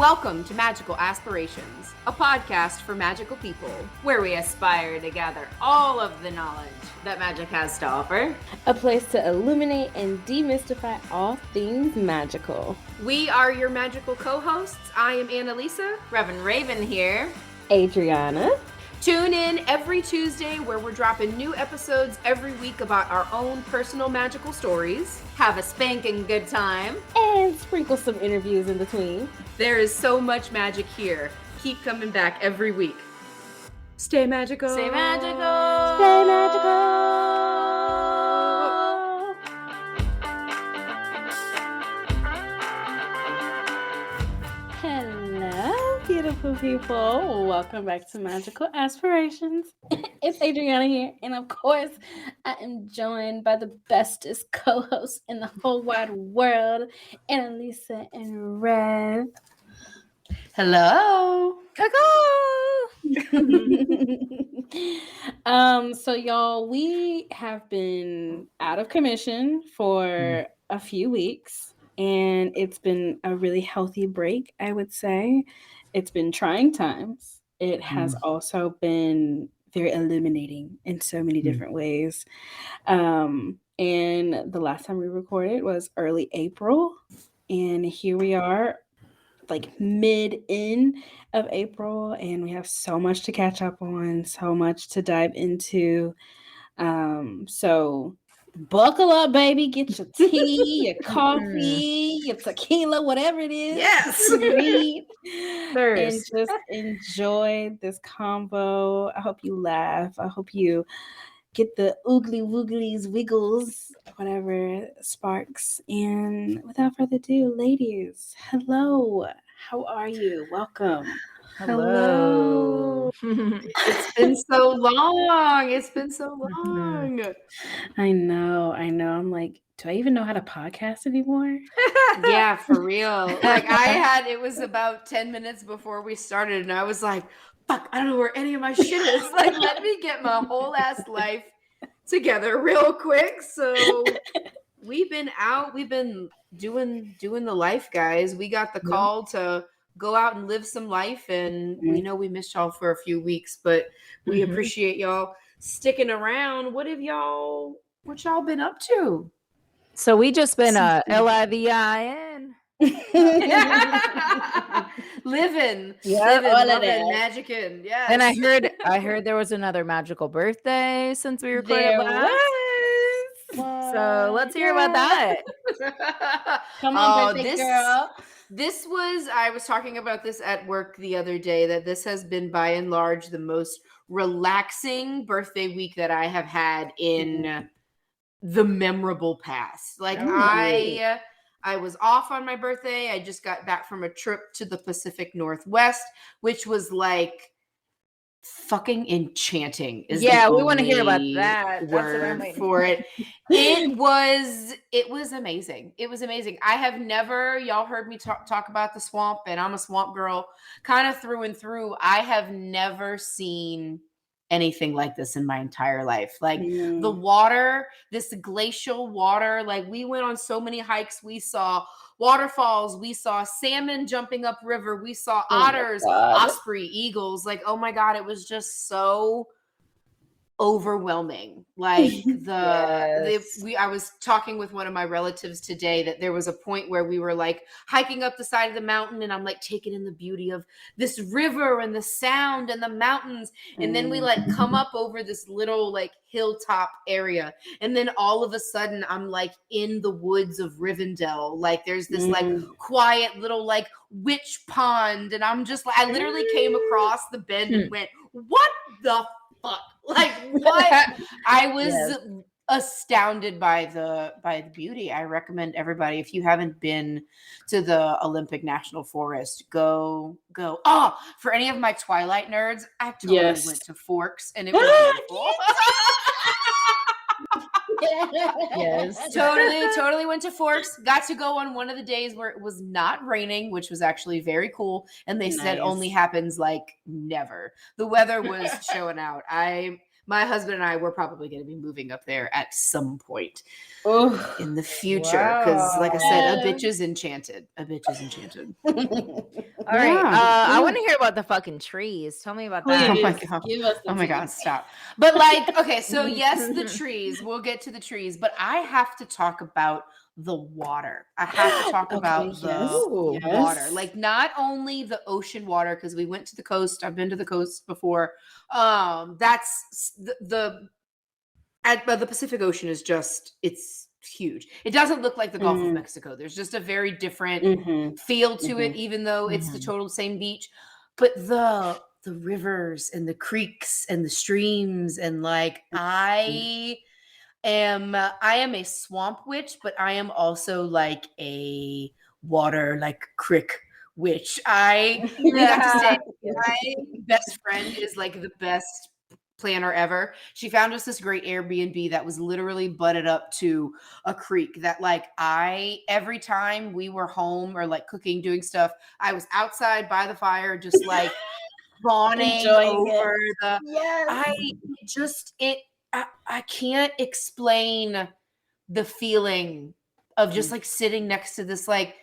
Welcome to Magical Aspirations, a podcast for magical people, where we aspire to gather all of the knowledge that magic has to offer. A place to illuminate and demystify all things magical. We are your magical co-hosts. I am Anna-Lisa. Reverend Raven here. Adriana. Tune in every Tuesday where we're dropping new episodes every week about our own personal magical stories. Have a spanking good time. And sprinkle some interviews in between. There is so much magic here. Keep coming back every week. Stay magical. Stay magical. Stay magical. Hello, beautiful people. Welcome back to Magical Aspirations. It's Adriana here, and of course, I am joined by the bestest co-hosts in the whole wide world, Anna-Lisa and Rev. Hello. So y'all, we have been out of commission for a few weeks, and it's been a really healthy break, I would say. It's been trying times. It has also been very illuminating in so many different ways. And the last time we recorded was early April, and here we are, like mid-in of April, and we have so much to catch up on, so much to dive into. So buckle up, baby. Get your tea, your coffee, your tequila, whatever it is. Yes. You need, and just enjoy this combo. I hope you laugh. I hope you get the oogly wooglies, wiggles, whatever sparks. And without further ado, ladies, hello. How are you? Welcome. Hello. It's been so long. It's been so long. I know. I'm like, do I even know how to podcast anymore? Yeah, for real. Like it was about 10 minutes before we started, and I was like, fuck, I don't know where any of my shit is. Like, let me get my whole ass life together real quick. So we've been out. We've been doing the life, guys. We got the call to go out and live some life, and we know we missed y'all for a few weeks, but we appreciate y'all sticking around. What y'all been up to? So we just been LIVIN. living, loving, magicking. Yes. And I heard there was another magical birthday since we recorded last. So let's hear about that. Come on, birthday girl. This was, I was talking about this at work the other day, that this has been by and large the most relaxing birthday week that I have had in the memorable past. Like I was off on my birthday. I just got back from a trip to the Pacific Northwest, which was like fucking enchanting. We want to hear about that. Word that's for it. It was amazing. It was amazing. I have never, y'all heard me talk about the swamp, and I'm a swamp girl kind of through and through. I have never seen anything like this in my entire life. Like the water, this glacial water, like we went on so many hikes. We saw waterfalls, we saw salmon jumping up river, we saw otters, osprey, eagles. Like, oh my God, it was just so overwhelming. Like I was talking with one of my relatives today that there was a point where we were like hiking up the side of the mountain, and I'm like taking in the beauty of this river and the sound and the mountains, and then we like come up over this little like hilltop area, and then all of a sudden I'm like in the woods of Rivendell. Like there's this like quiet little like witch pond, and I'm just like, I literally came across the bend and went, what the fuck? Like what? I was astounded by the beauty. I recommend everybody, if you haven't been to the Olympic National Forest, go. Oh, for any of my Twilight nerds, I totally went to Forks, and it was beautiful. Yes. Totally went to Forks. Got to go on one of the days where it was not raining, which was actually very cool. And they said only happens like never. The weather was showing out. my husband and I, we're probably going to be moving up there at some point in the future. Because, like I said, a bitch is enchanted. A bitch is enchanted. All right. I want to hear about the fucking trees. Tell me about that. Oh my god. Give us the Oh my tea. god, stop. But like, okay, so yes, the trees. We'll get to the trees, but I have to talk about the water. I have to talk about the water. Like not only the ocean water, because we went to the coast. I've been to the coast before. That's the Pacific Ocean is just, it's huge. It doesn't look like the Gulf of Mexico. There's just a very different feel to it, even though it's the total same beach. But the rivers and the creeks and the streams, and like I am a swamp witch, but I am also like a water like crick witch. We got to say my best friend is like the best planner ever. She found us this great Airbnb that was literally butted up to a creek that like every time we were home or like cooking, doing stuff, I was outside by the fire, just like spawning over I can't explain the feeling of just like sitting next to this, like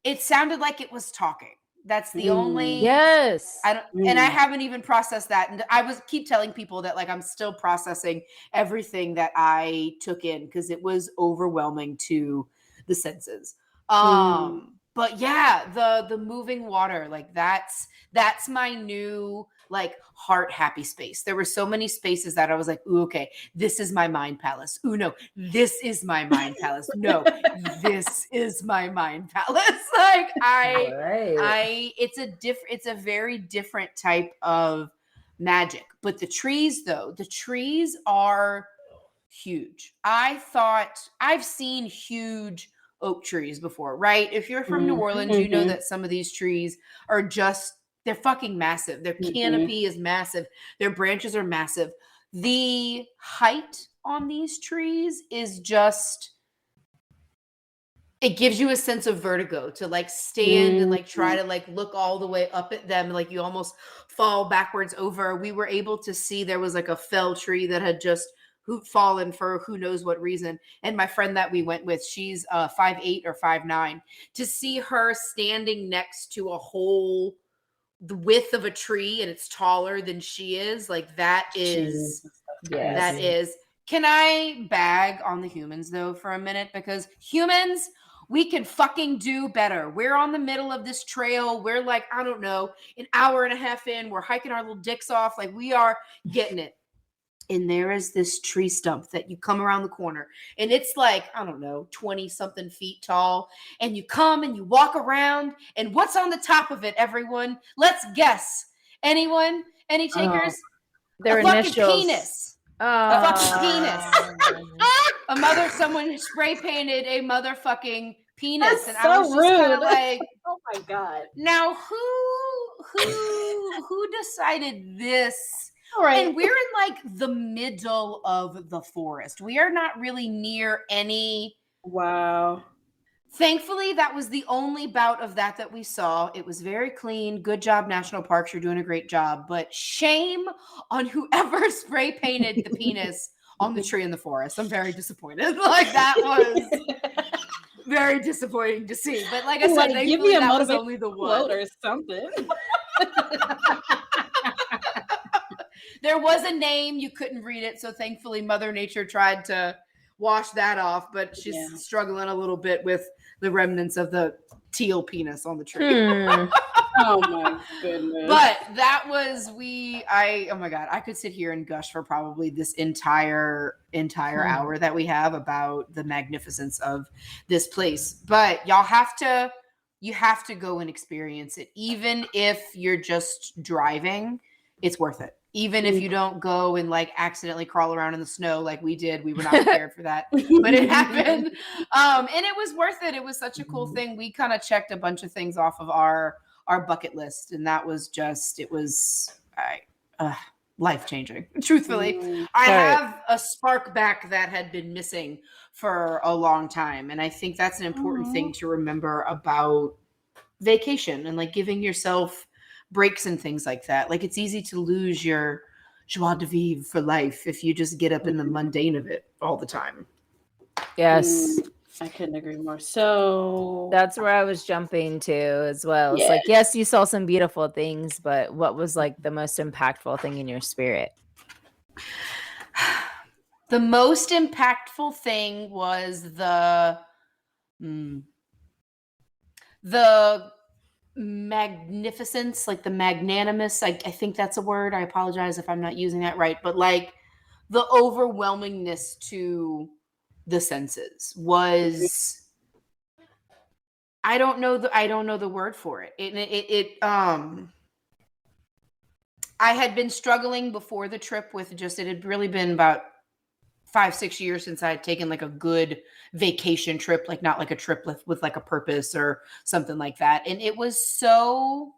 it sounded like it was talking. That's the only and I haven't even processed that. And I keep telling people that like I'm still processing everything that I took in because it was overwhelming to the senses. But yeah, the moving water, like that's my new like heart happy space. There were so many spaces that I was like, ooh, okay, this is my mind palace. Ooh, no, this is my mind palace. No, this is my mind palace. Like it's a very different type of magic. But the trees though, the trees are huge. I've seen huge oak trees before, right? If you're from New Orleans, you know that some of these trees are just, they're fucking massive. Their canopy is massive. Their branches are massive. The height on these trees is just, it gives you a sense of vertigo to like stand and like try to like look all the way up at them. Like you almost fall backwards over. We were able to see there was like a fell tree that had just fallen for who knows what reason. And my friend that we went with, she's 5'8" or 5'9". To see her standing next to the width of a tree and it's taller than she is, like that is. Can I bag on the humans though for a minute? Because humans, we can fucking do better. We're on the middle of this trail. We're like, I don't know, an hour and a half in, we're hiking our little dicks off. Like we are getting it. And there is this tree stump that you come around the corner and it's like, I don't know, 20 something feet tall. And you come and you walk around and what's on the top of it, everyone? Let's guess. Anyone? Any takers? Their initials. Penis. A fucking penis. Someone spray painted a motherfucking penis. That's and so I was just kind of rude. like, oh my God. Now who decided this? Right. And we're in like the middle of the forest. We are not really near any. Wow. Thankfully, that was the only bout of that we saw. It was very clean. Good job, National Parks. You're doing a great job. But shame on whoever spray painted the penis on the tree in the forest. I'm very disappointed. Like that was very disappointing to see. But like I said, thankfully that was only the one. Or something. There was a name, you couldn't read it, so thankfully Mother Nature tried to wash that off, but she's struggling a little bit with the remnants of the teal penis on the tree. Oh my goodness. But that was oh my God, I could sit here and gush for probably this entire hour that we have about the magnificence of this place. But you have to go and experience it. Even if you're just driving, it's worth it. Even if you don't go and like accidentally crawl around in the snow like we did. We were not prepared for that, but it happened. And it was worth it. It was such a cool thing. We kind of checked a bunch of things off of our bucket list. And that was just, it was life-changing. Truthfully, I have a spark back that had been missing for a long time. And I think that's an important thing to remember about vacation and like giving yourself breaks and things like that. Like it's easy to lose your joie de vivre for life if you just get up in the mundane of it all the time. Yes. I couldn't agree more. So that's where I was jumping to as well. It's Yeah. like, yes, you saw some beautiful things, but what was like the most impactful thing in your spirit? The most impactful thing was the magnificence, like the magnanimous. I think that's a word. I apologize if I'm not using that right, but like the overwhelmingness to the senses was. I don't know the word for it. I had been struggling before the trip with just, it had really been about 5-6 years since I had taken like a good vacation trip, like not like a trip with like a purpose or something like that. And it was so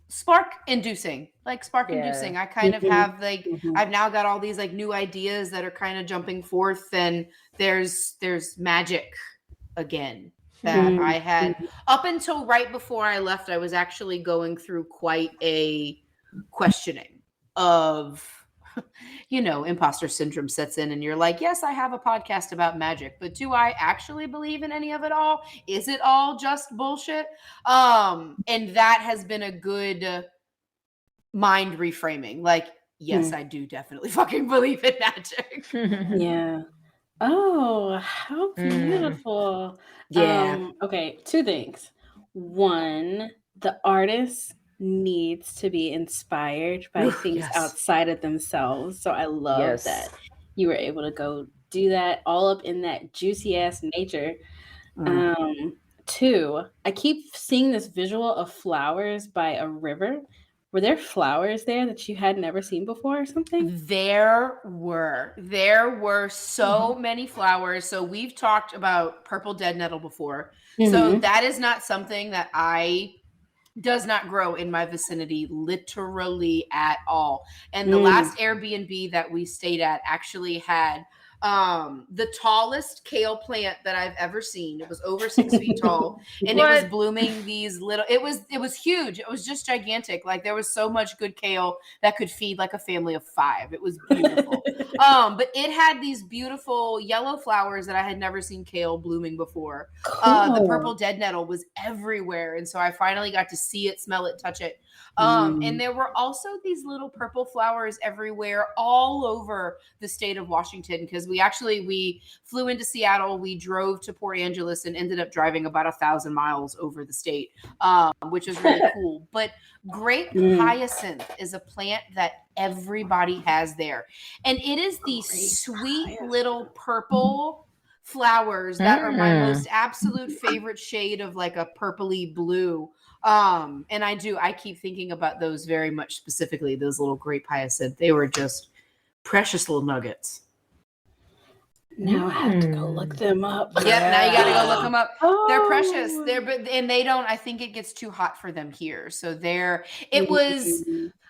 spark inducing. I kind of have like, I've now got all these like new ideas that are kind of jumping forth, and there's magic again that I had up until right before I left. I was actually going through quite a questioning of, imposter syndrome sets in, and you're like, yes, I have a podcast about magic, but do I actually believe in any of it all? Is it all just bullshit? And that has been a good mind reframing. Like, yes, I do definitely fucking believe in magic. Yeah. Oh, how beautiful. Yeah. Okay, 2 things. One, the artist needs to be inspired by things outside of themselves. So I love that you were able to go do that all up in that juicy ass nature. 2, I keep seeing this visual of flowers by a river. Were there flowers there that you had never seen before or something? There were so many flowers. So we've talked about purple dead nettle before. So that is not something that does not grow in my vicinity literally at all. And the last Airbnb that we stayed at actually had the tallest kale plant that I've ever seen. It was over 6 feet tall, and it was blooming these little, it was huge. It was just gigantic. Like there was so much good kale that could feed like a family of 5. It was beautiful. But it had these beautiful yellow flowers that I had never seen kale blooming before. The purple dead nettle was everywhere. And so I finally got to see it, smell it, touch it. And there were also these little purple flowers everywhere all over the state of Washington, because we flew into Seattle, we drove to Port Angeles, and ended up driving about 1,000 miles over the state, which was really cool. But grape hyacinth is a plant that everybody has there. And it is these sweet little purple flowers that are my most absolute favorite shade of like a purpley blue. And I keep thinking about those very much, specifically those little grape hyacinth. They were just precious little nuggets. Now I have to go look them up. Yep, now you gotta go look them up. They're precious. I think it gets too hot for them here. So it was,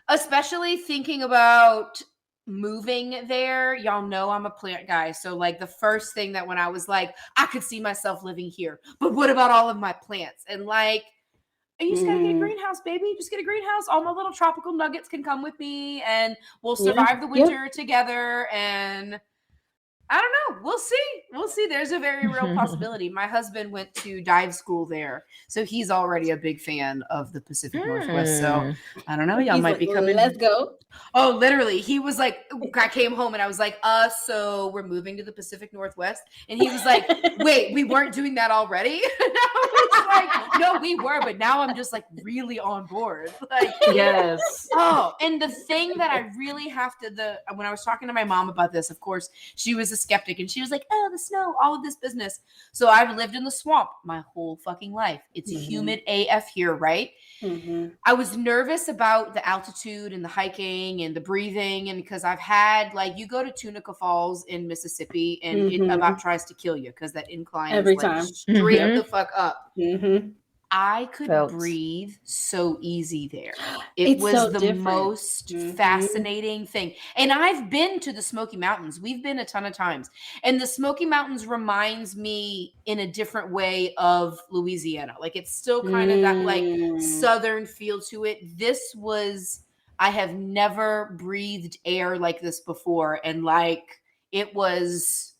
especially thinking about moving there, y'all know I'm a plant guy. So like the first thing that when I was like, I could see myself living here, but what about all of my plants? And like, you just gotta get a greenhouse, baby. Just get a greenhouse. All my little tropical nuggets can come with me, and we'll survive the winter together. And I don't know. We'll see. There's a very real possibility. My husband went to dive school there, so he's already a big fan of the Pacific Northwest. So I don't know. Y'all might be coming. Let's go. Oh, literally. He was like, I came home and I was like, so we're moving to the Pacific Northwest. And he was like, wait, we weren't doing that already? And I was like, no, we were, but now I'm just like really on board. Like, yes. Oh, and the thing that I really have to, when I was talking to my mom about this, of course, she was a skeptic, and she was like, oh, the snow, all of this business. So I've lived in the swamp my whole fucking life. It's humid AF here, right? I was nervous about the altitude and the hiking and the breathing, and because I've had, like, you go to Tunica Falls in Mississippi, and it about tries to kill you because that incline every is like time straight the fuck up. I could breathe so easy there. It was so the most fascinating thing. And I've been to the Smoky Mountains. We've been a ton of times. And the Smoky Mountains reminds me in a different way of Louisiana. Like it's still kind of that like southern feel to it. This was, I have never breathed air like this before. And like, it was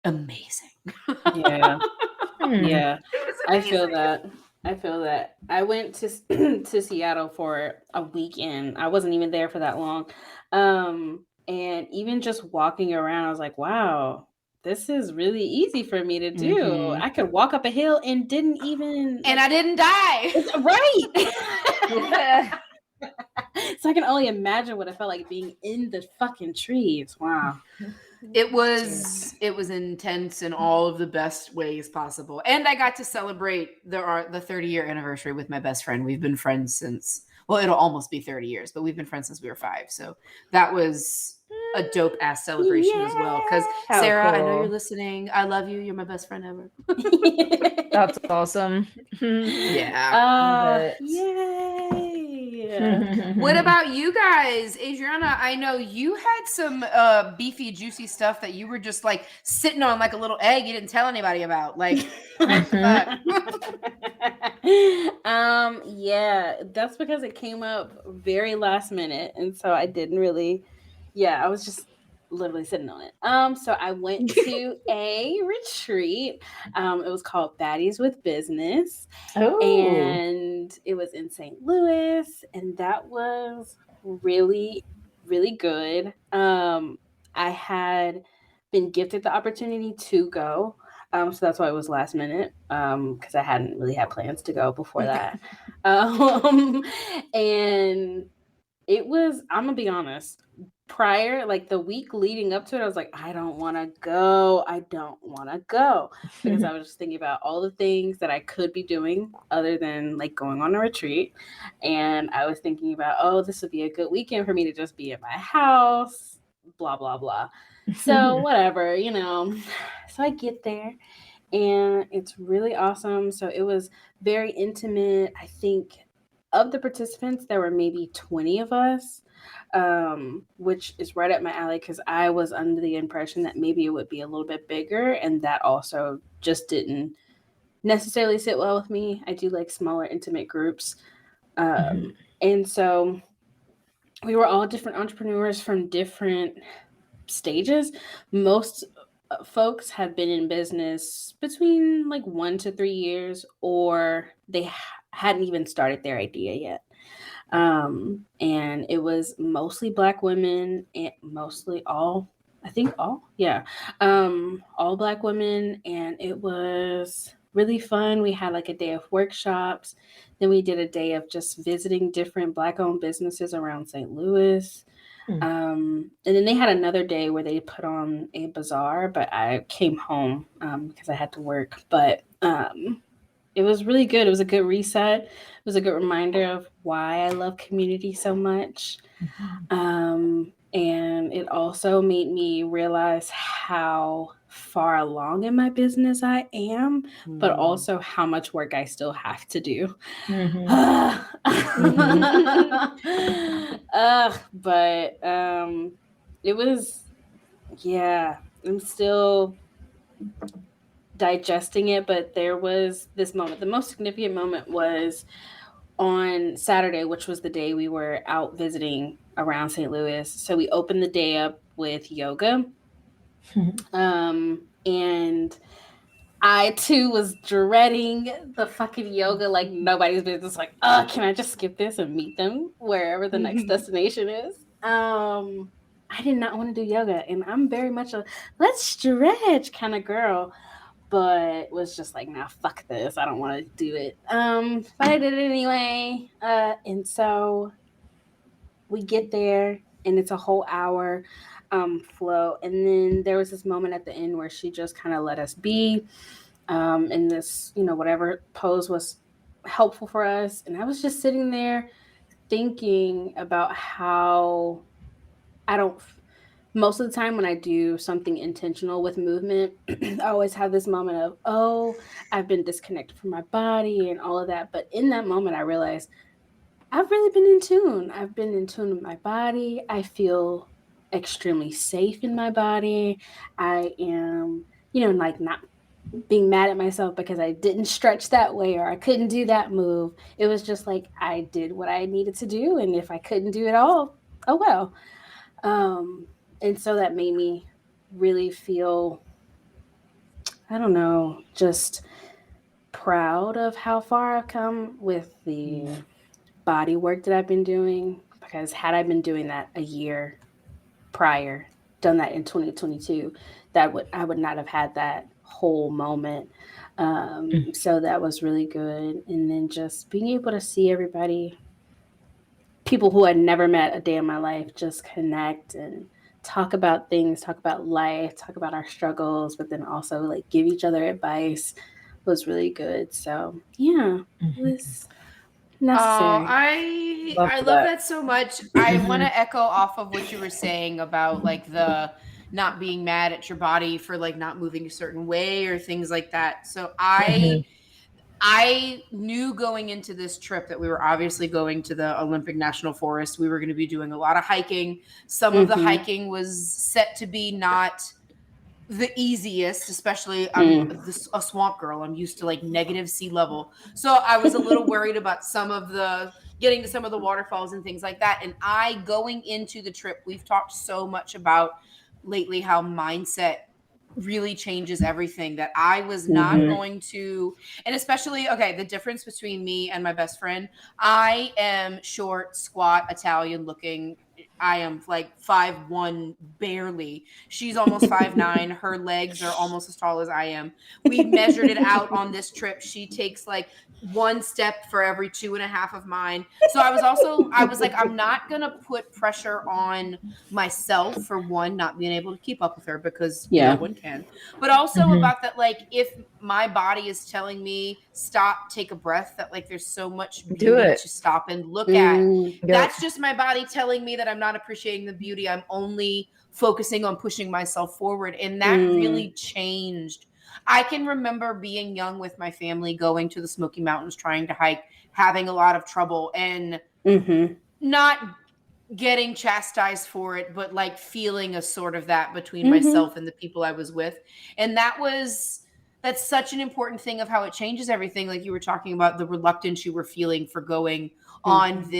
amazing. Yeah. Yeah. It was I amazing. feel that. I went to to Seattle for a weekend. I wasn't even there for that long. And even just walking around, I was like, wow, this is really easy for me to do. Mhm. I could walk up a hill and didn't even And I didn't die. right. So I can only imagine what it felt like being in the fucking trees. Wow. It was intense in all of the best ways possible. And I got to celebrate the 30-year anniversary with my best friend. We've been friends since, well, it'll almost be 30 years, but we've been friends since we were 5. So that was a dope ass celebration as well. Because Sarah, I know you're listening. I love you. You're my best friend ever. That's awesome. Yeah. Yay. What about you guys? Adriana, I know you had some beefy, juicy stuff that you were just like sitting on like a little egg you didn't tell anybody about. Like, what the fuck? Yeah, that's because it came up very last minute. And so I didn't really, I was just literally sitting on it. So I went to a retreat. It was called Baddies with Business. And it was in St. Louis, and that was really, really good. I had been gifted the opportunity to go. So that's why it was last minute, because I hadn't really had plans to go before that. And it was, I'm gonna be honest, prior, like the week leading up to it, I was like, I don't want to go. Because I was just thinking about all the things that I could be doing other than like going on a retreat. And I was thinking about, oh, this would be a good weekend for me to just be at my house, blah, blah, blah. So whatever, So I get there and it's really awesome. So it was very intimate. I think of the participants, there were maybe 20 of us, which is right up my alley because I was under the impression that maybe it would be a little bit bigger, and that also just didn't necessarily sit well with me. I do like smaller, intimate groups. And so we were all different entrepreneurs from different stages. Most folks have been in business between like 1 to 3 years, or they hadn't even started their idea yet. And it was mostly Black women, and mostly all Black women, and it was really fun. We had like a day of workshops, then we did a day of just visiting different Black-owned businesses around St. Louis. And then they had another day where they put on a bazaar, but I came home because I had to work. But it was really good. It was a good reset. It was a good reminder of why I love community so much. And it also made me realize how far along in my business I am, but also how much work I still have to do. But it was, I'm still digesting it, but there was this moment. The most significant moment was on Saturday, which was the day we were out visiting around St. Louis. So we opened the day up with yoga. And I too was dreading the fucking yoga like nobody's business. Like, can I just skip this and meet them wherever the next destination is? I did not want to do yoga, and I'm very much a let's stretch kind of girl, but was just like, nah, fuck this. I don't want to do it. But I did it anyway. And so we get there, and it's a whole hour flow. And then there was this moment at the end where she just kind of let us be in this, whatever pose was helpful for us. And I was just sitting there thinking about how most of the time when I do something intentional with movement, I always have this moment of, oh, I've been disconnected from my body and all of that. But in that moment, I realized I've really been in tune. I've been in tune with my body. I feel extremely safe in my body. I am, like not being mad at myself because I didn't stretch that way or I couldn't do that move. It was just like I did what I needed to do, and if I couldn't do it all, oh well. And so that made me really feel, I don't know, just proud of how far I've come with the body work that I've been doing. Because had I been doing that a year prior, done that in 2022, I would not have had that whole moment. So that was really good. And then just being able to see everybody, people who I'd never met a day in my life, just connect and talk about things, talk about life, talk about our struggles, but then also like give each other advice was really good. So yeah, it was necessary. I love that so much. I want to echo off of what you were saying about like the not being mad at your body for like not moving a certain way or things like that. So I knew going into this trip that we were obviously going to the Olympic National Forest. We were going to be doing a lot of hiking. Some of the hiking was set to be not the easiest, especially I'm a swamp girl. I'm used to like negative sea level. So I was a little worried about getting to some of the waterfalls and things like that. And going into the trip, we've talked so much about lately how mindset really changes everything, that I was not going to, and especially, okay, the difference between me and my best friend, I am short, squat, Italian looking. I am like 5'1", barely. She's almost 5'9". Her legs are almost as tall as I am. We measured it out on this trip. She takes like one step for every 2.5 of mine. So I was like, I'm not going to put pressure on myself for one, not being able to keep up with her, because no one can. But also about that, like, if my body is telling me stop, take a breath, that like there's so much beauty to stop and look at. That's just my body telling me that I'm not appreciating the beauty. I'm only focusing on pushing myself forward. And that really changed. I can remember being young with my family, going to the Smoky Mountains, trying to hike, having a lot of trouble, and not getting chastised for it, but like feeling a sort of that between myself and the people I was with. And that's such an important thing of how it changes everything. Like you were talking about the reluctance you were feeling for going on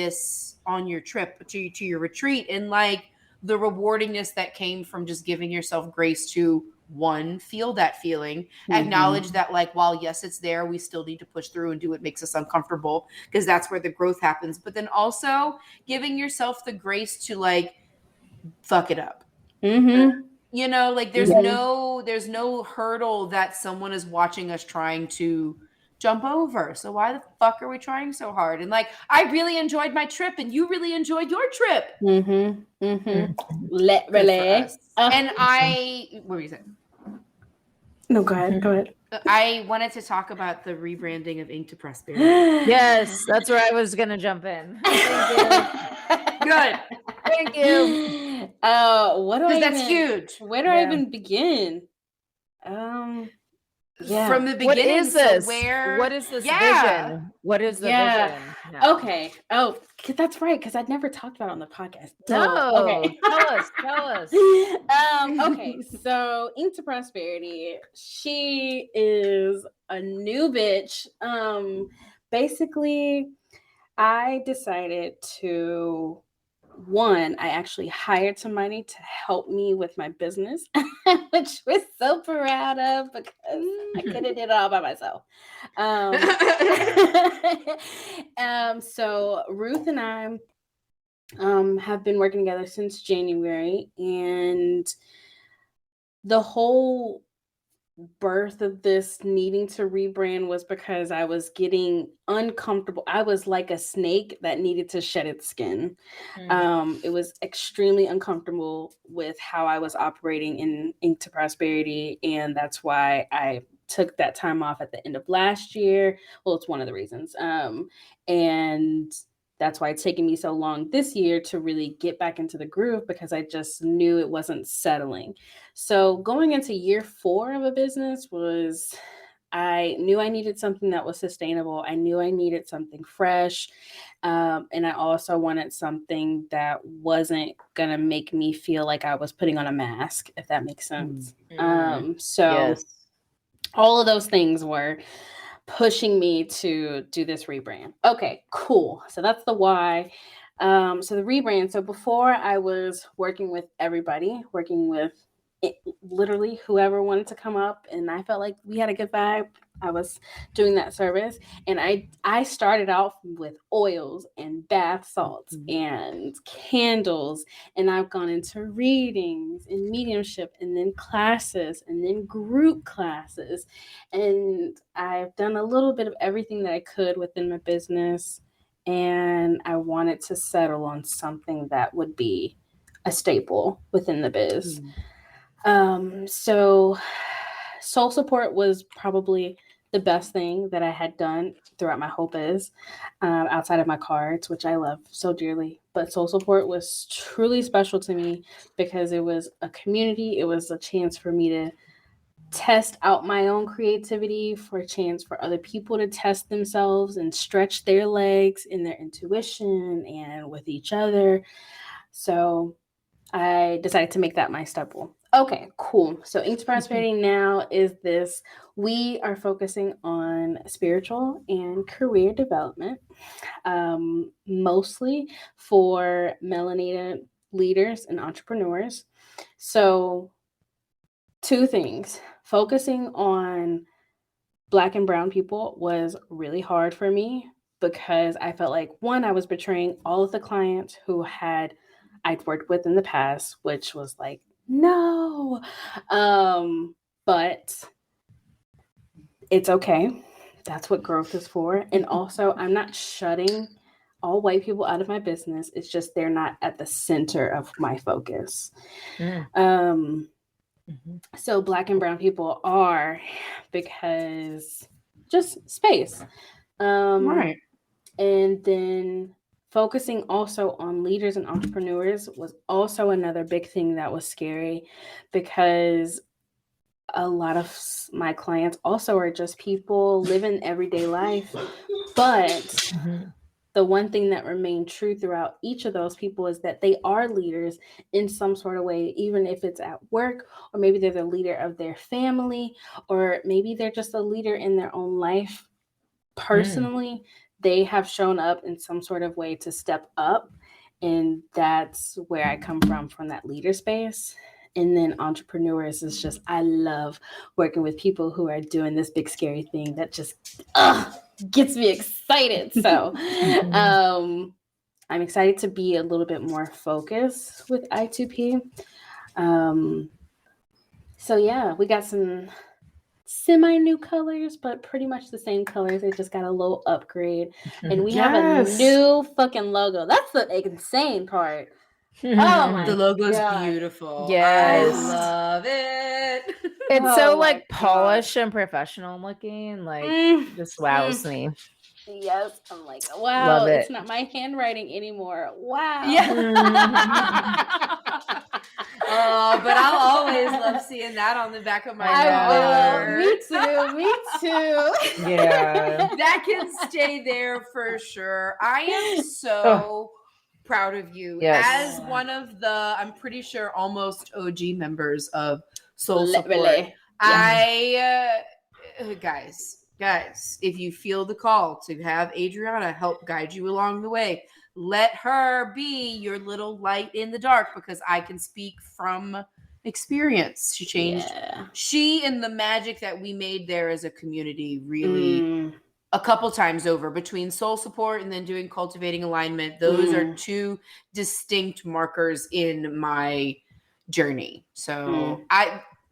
your trip to your retreat, and like the rewardingness that came from just giving yourself grace to, one, feel that feeling, acknowledge that like, while yes, it's there, we still need to push through and do what makes us uncomfortable, because that's where the growth happens. But then also giving yourself the grace to like fuck it up. You know, like there's no hurdle that someone is watching us trying to jump over. So why the fuck are we trying so hard? And like, I really enjoyed my trip, and you really enjoyed your trip. Relay. And what were you saying? No, go ahead. I wanted to talk about the rebranding of Ink to Prosperity. Yes, that's where I was going to jump in. Thank you. Good. Thank you. What do I that's huge. Where do I even begin? From the beginning. What is this? So what is this vision? What is the vision? No. Okay. Oh, that's right, because I'd never talked about it on the podcast. No. Okay. Tell us. Okay. So Ink to Prosperity, she is a new bitch. Basically, I decided to, one, I actually hired somebody to help me with my business, which we're so proud of, because I could have did it all by myself. So Ruth and I have been working together since January, and the whole birth of this needing to rebrand was because I was getting uncomfortable. I was like a snake that needed to shed its skin. It was extremely uncomfortable with how I was operating in Ink to Prosperity, and that's why I took that time off at the end of last year. Well, it's one of the reasons. And that's why it's taken me so long this year to really get back into the groove, because I just knew it wasn't settling. So going into year 4 of a business I knew I needed something that was sustainable. I knew I needed something fresh. And I also wanted something that wasn't going to make me feel like I was putting on a mask, if that makes sense. So all of those things were pushing me to do this rebrand. Okay, cool. So that's the why. So the rebrand. So before I was working with everybody, working with literally whoever wanted to come up, and I felt like we had a good vibe. I was doing that service, and I started off with oils and bath salts and candles, and I've gone into readings and mediumship, and then classes, and then group classes, and I've done a little bit of everything that I could within my business, and I wanted to settle on something that would be a staple within the biz. So soul support was probably the best thing that I had done throughout my whole biz, outside of my cards, which I love so dearly. But soul support was truly special to me because it was a community. It was a chance for me to test out my own creativity, for a chance for other people to test themselves and stretch their legs in their intuition and with each other. So I decided to make that my staple. Okay, cool. So Inked Prosperity now is this. We are focusing on spiritual and career development, mostly for melanated leaders and entrepreneurs. So two things. Focusing on Black and brown people was really hard for me because I felt like, one, I was betraying all of the clients who I'd worked with in the past, which was like, no. But it's okay. That's what growth is for. And also, I'm not shutting all white people out of my business. It's just they're not at the center of my focus. So Black and brown people are, because just space. Right. And then focusing also on leaders and entrepreneurs was also another big thing that was scary, because a lot of my clients also are just people living everyday life. But the one thing that remained true throughout each of those people is that they are leaders in some sort of way, even if it's at work, or maybe they're the leader of their family, or maybe they're just a leader in their own life. Personally, they have shown up in some sort of way to step up. And that's where I come from that leader space. And then entrepreneurs is just, I love working with people who are doing this big scary thing that just gets me excited. So I'm excited to be a little bit more focused with I2P. So yeah, we got some semi-new colors, but pretty much the same colors. They just got a little upgrade. And we have a new fucking logo. That's the insane part. Oh my The logo's God. beautiful. Yes. I love it. It's so like polished and professional looking. Like just wows me. Yes. I'm like, wow, Love it. it's not my handwriting anymore. Wow. Yeah. But I'll always love seeing that on the back of my car. Me too. Yeah. That can stay there for sure. I am so proud of you. Yes. As one of the, I'm pretty sure, almost OG members of Soul Support. Guys, if you feel the call to have Adriana help guide you along the way, let her be your little light in the dark, because I can speak from experience. She changed. Yeah. She and the magic that we made there as a community really a couple times over, between Soul Support and then doing Cultivating Alignment. Those are two distinct markers in my journey. So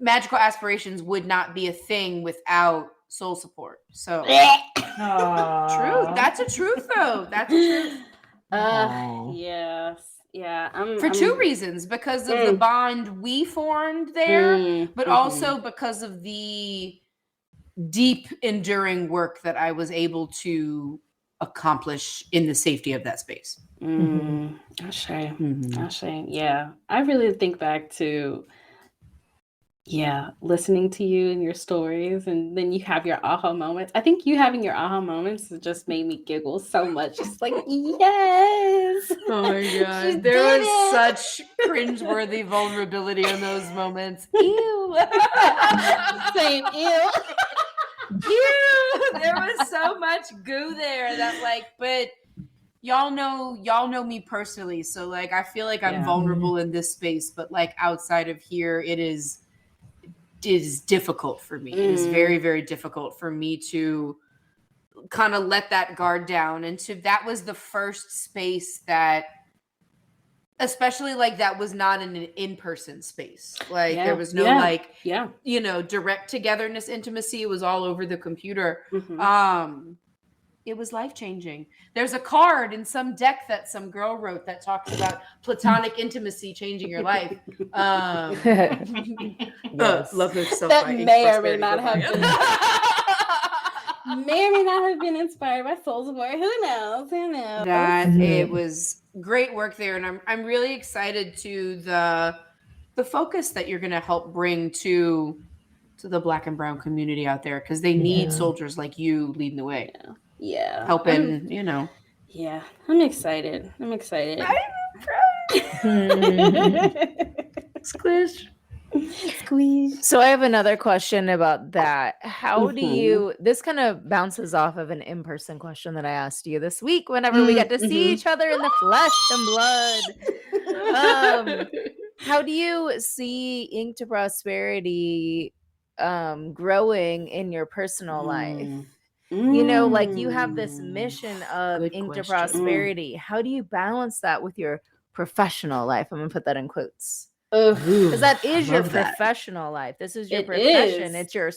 Magical Aspirations would not be a thing without Soul Support. So truth. That's a truth though. That's a truth. Yes. Yeah. For two reasons: because of the bond we formed there, but also because of the deep, enduring work that I was able to accomplish in the safety of that space. Ashe. Yeah. I really think back to Yeah, listening to you and your stories, and then you have your aha moments. I think you having your aha moments just made me giggle so much. Just like, yes. Oh my She God. did There was it. such cringeworthy vulnerability in those moments. Ew. Same, ew. Ew. There was so much goo there that like, but y'all know me personally. So like I feel like I'm Yeah. vulnerable in this space, but like outside of here, it is difficult for me. It is very, very difficult for me to kind of let that guard down. And that was the first space that, especially like that was not an in-person space. Like there was no like, you know, direct togetherness intimacy. It was all over the computer. It was life-changing. There's a card in some deck that some girl wrote that talks about platonic intimacy changing your life. Yes. Love herself That by may Inch or may Prosperity. not Go buy have it. may or may not have been inspired by Soul Support. Who knows? Who knows? That it was great work there, and I'm really excited to the focus that you're going to help bring to the Black and Brown community out there, because they need soldiers like you leading the way. Yeah. Helping, you know. Yeah, I'm excited. Squish. Squeeze. So I have another question about that. How do you, this kind of bounces off of an in-person question that I asked you this week whenever we get to see each other in the flesh and blood. How do you see Ink to Prosperity growing in your personal life? You know, like you have this mission of Good Ink to question. Prosperity. How do you balance that with your professional life? I'm gonna put that in quotes. Because Because that is your professional life. This is your profession. It's your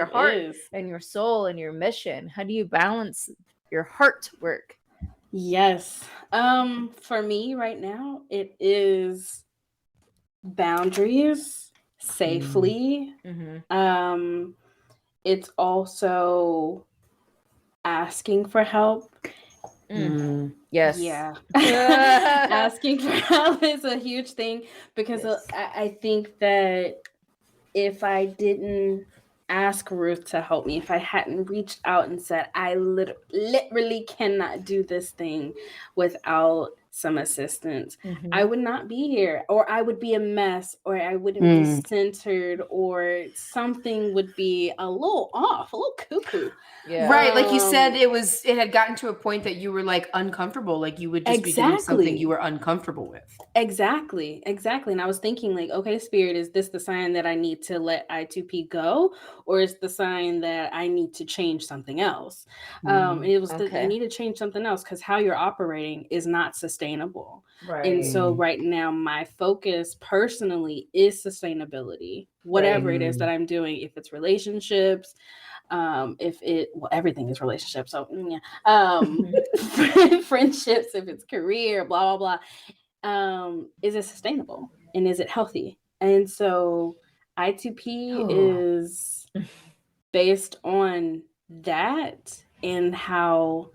heart and your soul and your mission. How do you balance your heart work? Yes. For me right now, it is boundaries safely. It's also asking for help. Yes. Yeah. Asking for help is a huge thing, because I think that if I didn't ask Ruth to help me, if I hadn't reached out and said, I literally cannot do this thing without some assistance, I would not be here, or I would be a mess, or I wouldn't be centered, or something would be a little off, a little cuckoo. Yeah. Right. Like you said, it had gotten to a point that you were like uncomfortable. Like you would just be doing something you were uncomfortable with. Exactly. And I was thinking like, okay, Spirit, is this the sign that I need to let I2P go? Or is the sign that I need to change something else? And it was I need to change something else, because how you're operating is not sustainable. Right. And so right now, my focus personally is sustainability. Whatever it is that I'm doing, if it's relationships, everything is relationships. So friendships, if it's career, blah, blah, blah. Is it sustainable, and is it healthy? And so I2P is based on that, and how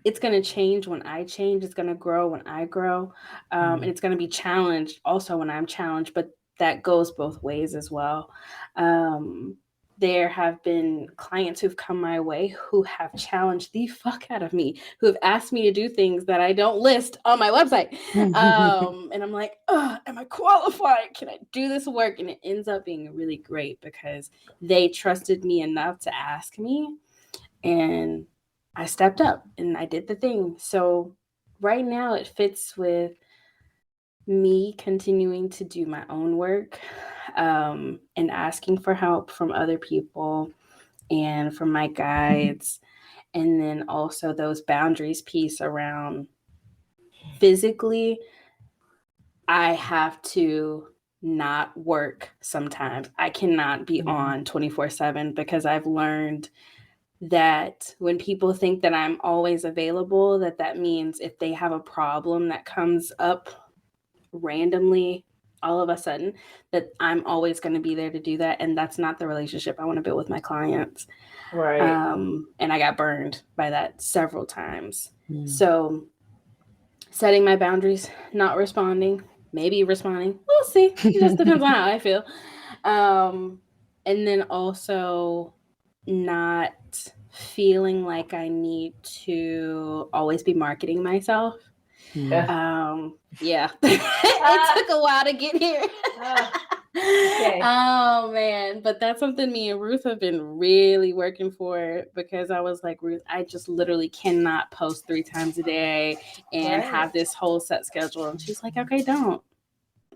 it's going to change when I change. It's going to grow when I grow. And it's going to be challenged also when I'm challenged, but that goes both ways as well. There have been clients who've come my way who have challenged the fuck out of me, who have asked me to do things that I don't list on my website. And I'm like, am I qualified? Can I do this work? And it ends up being really great, because they trusted me enough to ask me, and I stepped up and I did the thing. So right now it fits with me continuing to do my own work, and asking for help from other people and from my guides. And then also those boundaries piece around physically, I have to not work sometimes. I cannot be on 24/7, because I've learned that when people think that I'm always available, that means if they have a problem that comes up randomly all of a sudden, that I'm always going to be there to do that. And that's not the relationship I want to build with my clients. Right. And I got burned by that several times. So setting my boundaries, not responding, maybe responding, we'll see. It just depends on how I feel. And then also not feeling like I need to always be marketing myself. Yeah. It took a while to get here. Okay. Oh man, but that's something me and Ruth have been really working for, because I was like, Ruth, I just literally cannot post 3 times a day and have this whole set schedule. And she's like, okay, don't.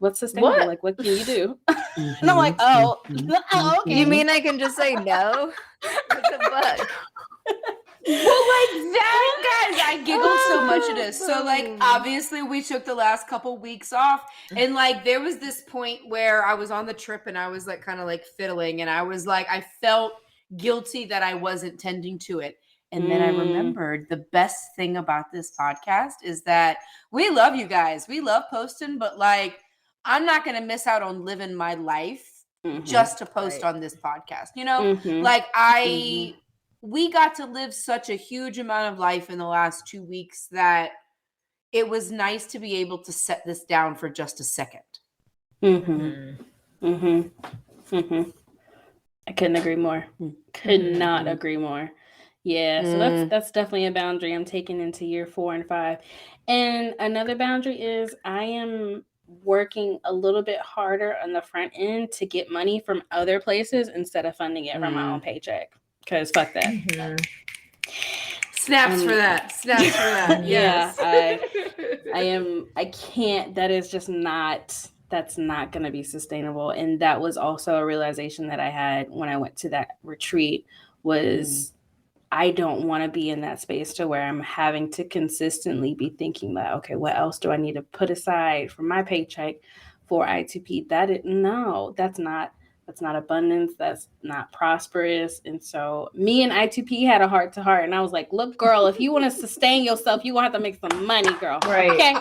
What's sustainable? What? Like, what can you do? And I'm like, oh, okay. You mean I can just say no? What the fuck? Well, like that, guys, I giggled so much at this. So, like, obviously, we took the last couple weeks off, and like, there was this point where I was on the trip, and I was like, kind of like fiddling, and I was like, I felt guilty that I wasn't tending to it, and then I remembered the best thing about this podcast is that we love you guys, we love posting, but like, I'm not gonna miss out on living my life just to post on this podcast, you know, like we got to live such a huge amount of life in the last 2 weeks that it was nice to be able to set this down for just a second. I couldn't agree more. Could not agree more. Yeah, so that's definitely a boundary I'm taking into year 4 and 5. And another boundary is I am working a little bit harder on the front end to get money from other places instead of funding it from my own paycheck. Because fuck that. Snaps for that. Snaps for that. Yes. Yeah, I can't. That is just not. That's not going to be sustainable. And that was also a realization that I had when I went to that retreat. Was I don't want to be in that space to where I'm having to consistently be thinking that, okay, what else do I need to put aside from my paycheck for I2P? That's not abundance. That's not prosperous. And so me and I2P had a heart to heart. And I was like, look, girl, if you want to sustain yourself, you want to have to make some money, girl. Right. Okay.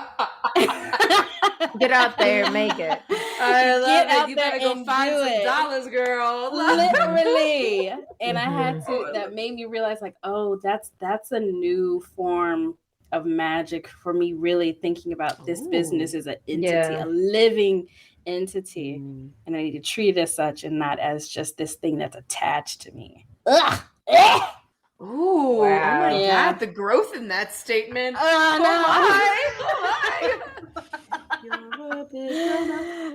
Get out there and make it. I love it. You better go find some dollars, girl. Literally. And I had to, that made me realize like, oh, that's a new form of magic for me, really thinking about this business as an entity, a living entity, and I need to treat it as such and not as just this thing that's attached to me. Ugh. Ooh, wow. Oh my God, the growth in that statement.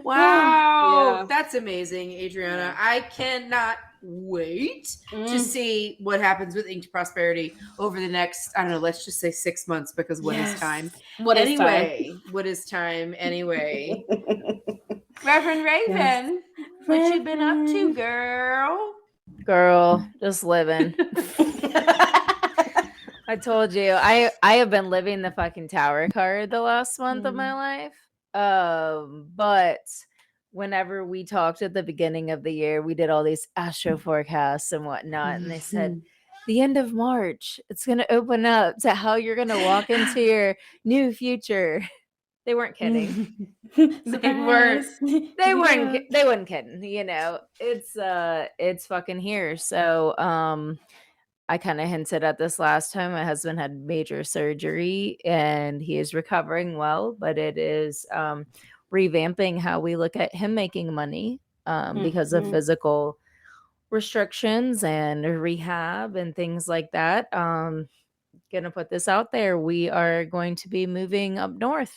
Wow, that's amazing, Adriana. I cannot wait to see what happens with Inked Prosperity over the next, I don't know, let's just say 6 months, because what is time? What is time anyway? Reverend Raven, what you been up to, girl? Girl, just living. I told you, I have been living the fucking tower card the last month of my life. But whenever we talked at the beginning of the year, we did all these astro forecasts and whatnot, and they said the end of March, it's going to open up to how you're going to walk into your new future. They weren't kidding. They weren't kidding. You know, it's fucking here. So, I kind of hinted at this last time. My husband had major surgery and he is recovering well, but it is revamping how we look at him making money because of physical restrictions and rehab and things like that. Gonna put this out there. We are going to be moving up north.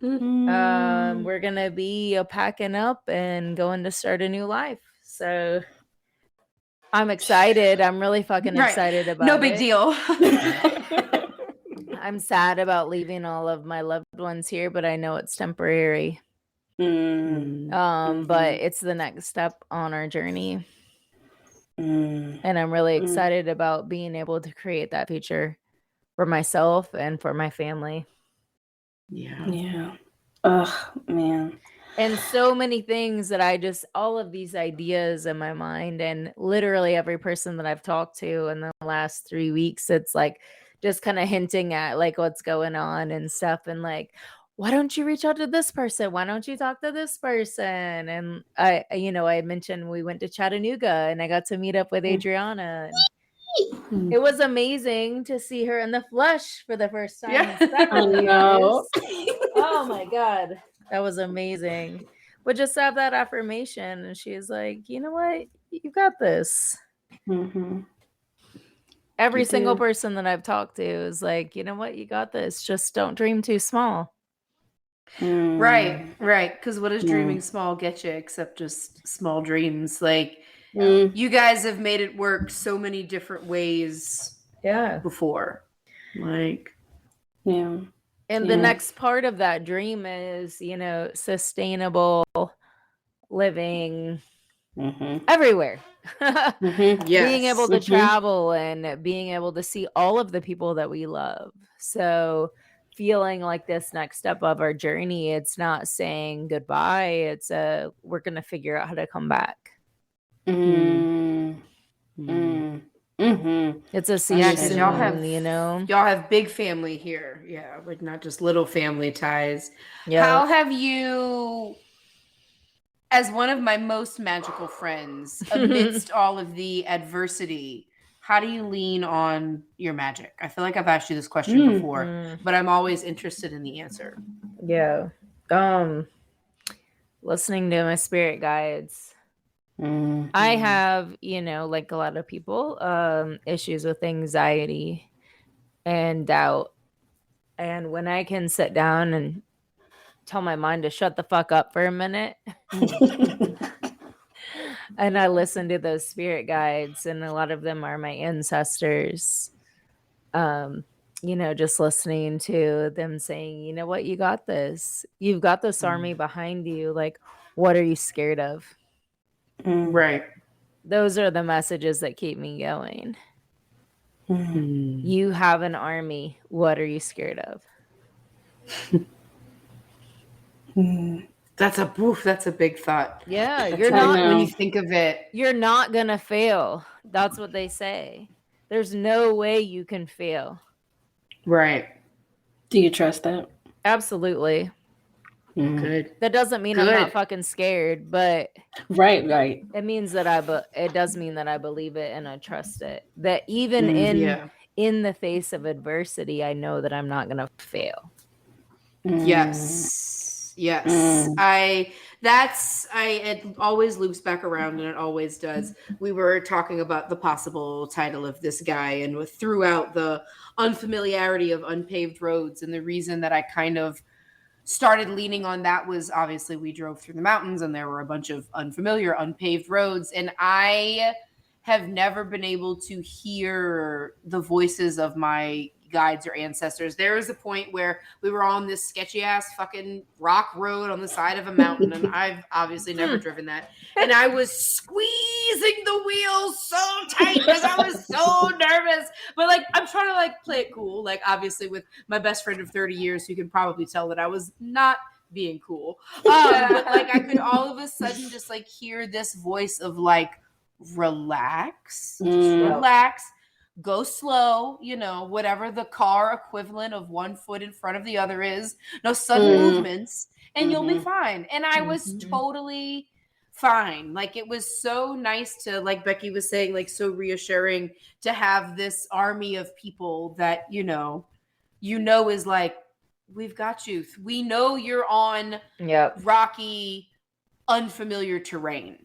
We're gonna be packing up and going to start a new life. So I'm excited. I'm really fucking excited about it. No big deal. I'm sad about leaving all of my loved ones here, but I know it's temporary. But it's the next step on our journey. And I'm really excited about being able to create that future for myself and for my family. Yeah. Ugh, man. And so many things that all of these ideas in my mind, and literally every person that I've talked to in the last 3 weeks, it's like just kind of hinting at like what's going on and stuff. And like, why don't you reach out to this person? Why don't you talk to this person? And I mentioned we went to Chattanooga and I got to meet up with Adriana. And it was amazing to see her in the flesh for the first time. I know. Oh my God. That was amazing. But just have that affirmation. And she's like, you know what? You got this. Mm-hmm. Every You single do. person that I've talked to is like, you know what? You got this. Just don't dream too small. Right. Because what does Mm. dreaming small get you except just small dreams? Like, Mm. you guys have made it work so many different ways Yeah. before. Like, Yeah. And the next part of that dream is, you know, sustainable living everywhere. Being able to travel and being able to see all of the people that we love. So feeling like this next step of our journey, it's not saying goodbye. It's we're going to figure out how to come back. It's a see you soon, y'all have, you know? y'all have big family here. Yeah. Like, not just little family ties. Yeah. How have you, as one of my most magical friends, amidst all of the adversity, how do you lean on your magic? I feel like I've asked you this question before, but I'm always interested in the answer. Yeah. Listening to my spirit guides. I have, you know, like a lot of people, issues with anxiety and doubt. And when I can sit down and tell my mind to shut the fuck up for a minute and I listen to those spirit guides, and a lot of them are my ancestors, you know, just listening to them saying, you know what, you got this. You've got this army behind you. Like, what are you scared of? Right. Those are the messages that keep me going. You have an army. What are you scared of? That's a big thought. Yeah, That's you're a big- not when you think of it. You're not gonna fail. That's what they say. There's no way you can fail. Right. Do you trust that? Absolutely. Good. That doesn't mean I'm not fucking scared, but Right. it means that it does mean that I believe it and I trust it. That even in the face of adversity, I know that I'm not gonna fail. Yes. It always loops back around, and it always does. We were talking about the possible title of this guy, and throughout the unfamiliarity of unpaved roads, and the reason that I kind of started leaning on that was obviously we drove through the mountains and there were a bunch of unfamiliar unpaved roads, and I have never been able to hear the voices of my guides or ancestors. There was a point where we were on this sketchy ass fucking rock road on the side of a mountain, and I've obviously never driven that, and I was squeezing the wheels so tight because I was so nervous, but like I'm trying to like play it cool, like obviously with my best friend of 30 years who can probably tell that I was not being cool, but like I could all of a sudden just like hear this voice of like, relax, just relax, go slow, you know, whatever the car equivalent of one foot in front of the other is, no sudden movements, and you'll be fine. And I was totally fine. Like, it was so nice to, like Becky was saying, like so reassuring to have this army of people that, you know is like, we've got you. We know you're on rocky, unfamiliar terrain,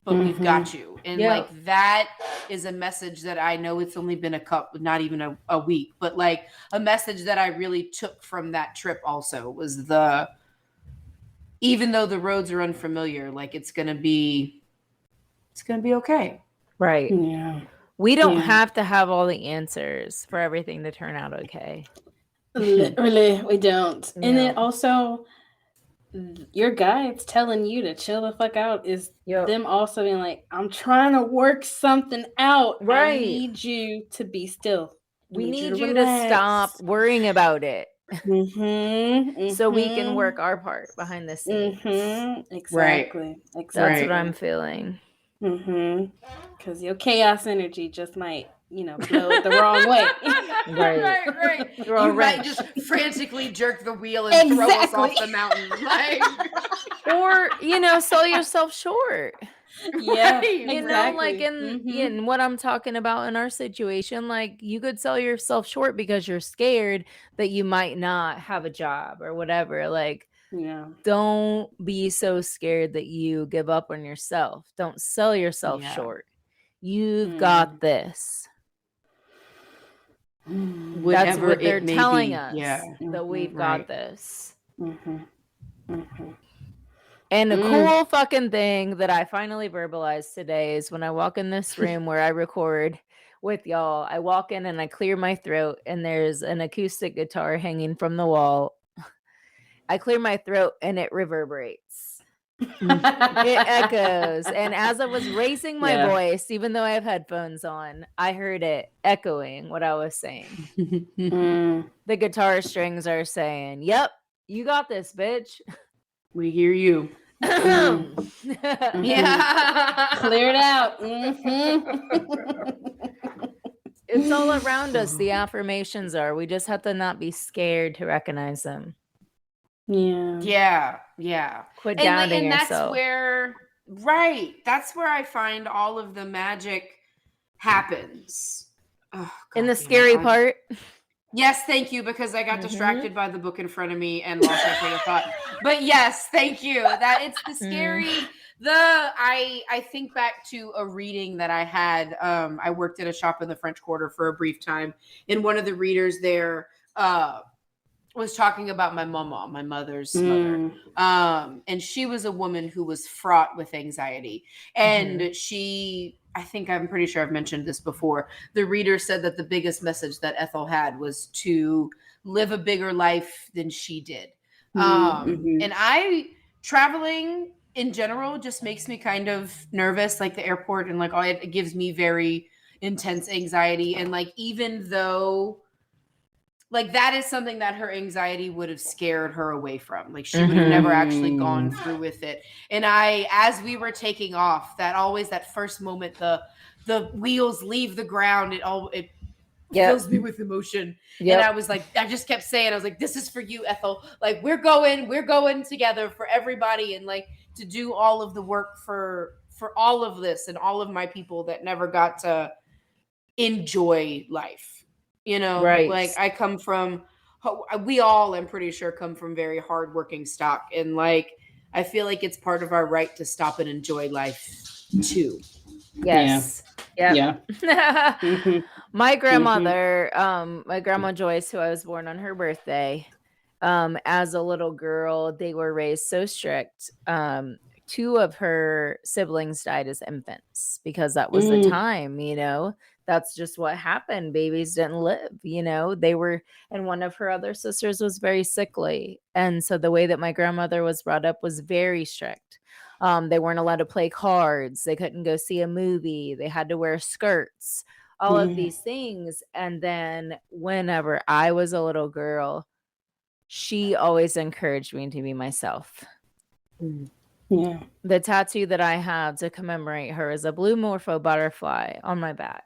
but we've got you. And like, that is a message that I know it's only been not even a week, but like a message that I really took from that trip also was even though the roads are unfamiliar, like it's going to be okay. Right. Yeah. We don't have to have all the answers for everything to turn out okay. Literally, we don't. And then also, your guides telling you to chill the fuck out is them also being like, I'm trying to work something out. Right. I need you to be still. We need you to stop worrying about it. So we can work our part behind the scenes. Exactly. That's what I'm feeling. Because your chaos energy just might, blow the wrong way. Right. You might just frantically jerk the wheel and throw us off the mountain. Like, or, sell yourself short. Yeah, like in what I'm talking about in our situation, like you could sell yourself short because you're scared that you might not have a job or whatever. Like, Yeah. Don't be so scared that you give up on yourself. Don't sell yourself short. You've got this. Whatever That's what they're it may telling be. us, Yeah. that we've Right. got this. Mm-hmm. And a cool fucking thing that I finally verbalized today is when I walk in this room where I record with y'all, I walk in and I clear my throat and there's an acoustic guitar hanging from the wall. I clear my throat and it reverberates. It echoes. And as I was raising my voice, even though I have headphones on, I heard it echoing what I was saying. The guitar strings are saying, "Yep, you got this, bitch. We hear you." Yeah. Clear it out. It's all around us. The affirmations are. We just have to not be scared to recognize them. Yeah. Quit doubting and yourself. That's where I find all of the magic happens. Oh, in the scary part. Yes, thank you, because I got distracted by the book in front of me and lost my train of thought. But yes, thank you. That it's the scary. I think back to a reading that I had. I worked at a shop in the French Quarter for a brief time, and one of the readers there was talking about my mama, my mother's mother. And she was a woman who was fraught with anxiety. And I'm pretty sure I've mentioned this before. The reader said that the biggest message that Ethel had was to live a bigger life than she did. And traveling in general just makes me kind of nervous, like the airport and like all it gives me very intense anxiety. And like, even though like that is something that her anxiety would have scared her away from. Like she would have never actually gone through with it. And as we were taking off, that first moment, the wheels leave the ground, it fills me with emotion. And I was like, I just kept saying, I was like, this is for you, Ethel. Like we're going together for everybody, and like to do all of the work for all of this and all of my people that never got to enjoy life. You know, like I come from, we all, I'm pretty sure, come from very hardworking stock. And like, I feel like it's part of our right to stop and enjoy life too. Yes. Yeah. My grandmother, my grandma Joyce, who I was born on her birthday, as a little girl, they were raised so strict. 2 of her siblings died as infants because that was the time, you know. That's just what happened. Babies didn't live, you know. And one of her other sisters was very sickly. And so the way that my grandmother was brought up was very strict. They weren't allowed to play cards. They couldn't go see a movie. They had to wear skirts, all of these things. And then whenever I was a little girl, she always encouraged me to be myself. Yeah. The tattoo that I have to commemorate her is a blue morpho butterfly on my back.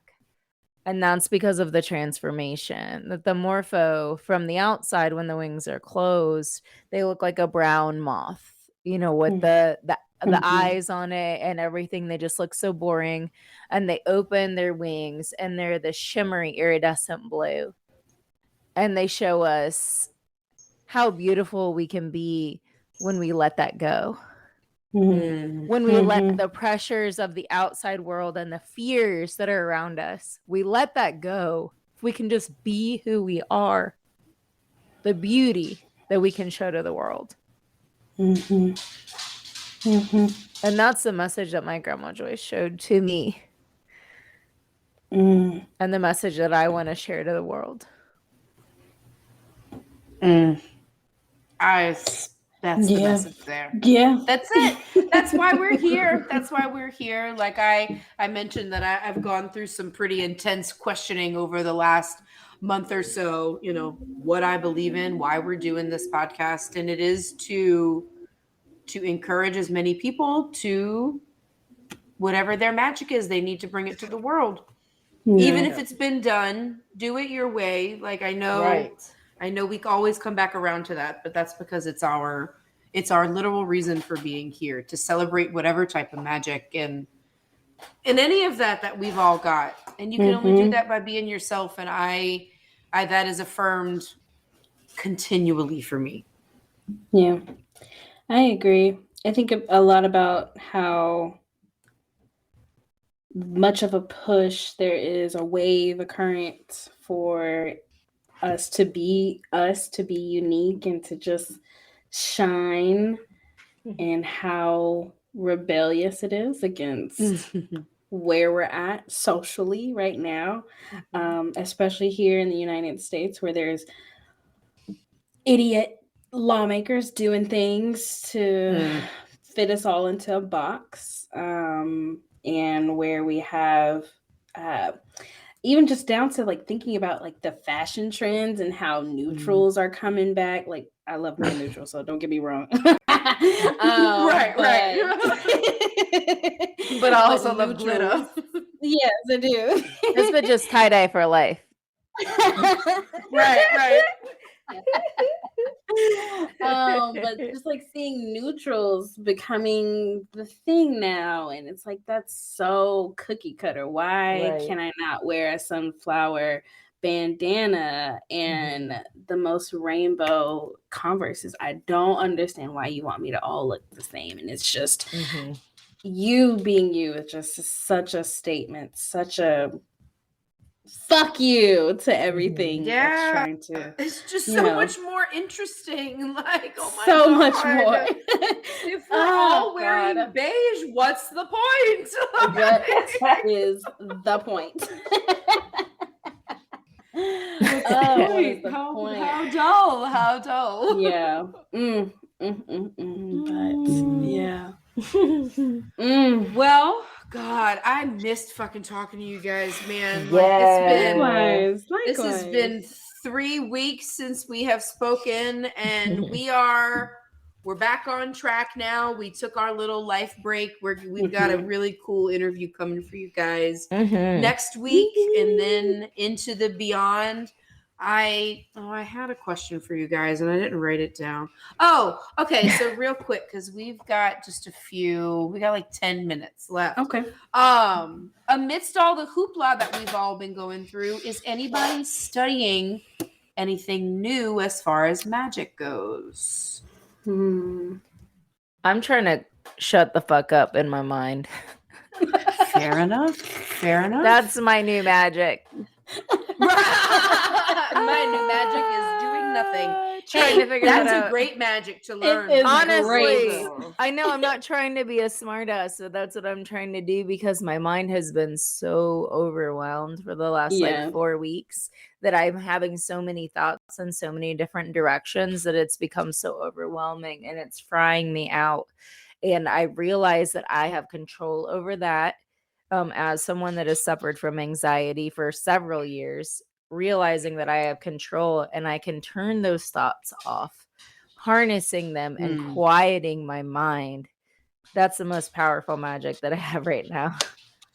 And that's because of the transformation. That the morpho from the outside, when the wings are closed, they look like a brown moth, you know, with the eyes on it and everything. They just look so boring. And they open their wings and they're the shimmery iridescent blue. And they show us how beautiful we can be when we let that go. When we let the pressures of the outside world and the fears that are around us, we let that go. If we can just be who we are, the beauty that we can show to the world. And that's the message that my grandma Joyce showed to me. And the message that I want to share to the world. That's the message there. Yeah. That's it. That's why we're here. Like I mentioned that I've gone through some pretty intense questioning over the last month or so, you know, what I believe in, why we're doing this podcast. And it is to encourage as many people to whatever their magic is, they need to bring it to the world. Even if it's been done, do it your way. Like I know we always come back around to that, but that's because it's our literal reason for being here, to celebrate whatever type of magic and any of that we've all got. And you can only do that by being yourself. And I that is affirmed continually for me. Yeah. I agree. I think a lot about how much of a push there is, a wave, a current for us to be unique and to just shine, and how rebellious it is against where we're at socially right now, especially here in the United States, where there's idiot lawmakers doing things to fit us all into a box, and where we have even just down to like thinking about like the fashion trends and how neutrals are coming back. Like, I love me a neutral, so don't get me wrong. Right. But I also love glitter. Yes, I do. This bitch is tie-dye for life. Right. But just like seeing neutrals becoming the thing now, and it's like, that's so cookie cutter. Why can I not wear a sunflower bandana and the most rainbow Converses? I don't understand why you want me to all look the same. And it's just you being you is just such a statement, such a fuck you to everything. That's trying to, it's just so much more interesting. Like, oh my so God. much more. If we're all wearing beige, what's the point? What is the point? How dull. Yeah. But yeah. Well, God, I missed fucking talking to you guys, man. Yes. This has been 3 weeks since we have spoken, and we're back on track now. We took our little life break. We've got a really cool interview coming for you guys next week, and then into the beyond. I had a question for you guys, and I didn't write it down. Oh, okay. So real quick, because we've got we got like 10 minutes left. Okay. Amidst all the hoopla that we've all been going through, is anybody studying anything new as far as magic goes? I'm trying to shut the fuck up in my mind. Fair enough. That's my new magic. My new magic is doing nothing. Trying to figure that's that a out. great magic to learn. Honestly, I know I'm not trying to be a smartass, but that's what I'm trying to do, because my mind has been so overwhelmed for the last like 4 weeks that I'm having so many thoughts in so many different directions that it's become so overwhelming and it's frying me out. And I realize that I have control over that. As someone that has suffered from anxiety for several years, realizing that I have control and I can turn those thoughts off, harnessing them and quieting my mind. That's the most powerful magic that I have right now.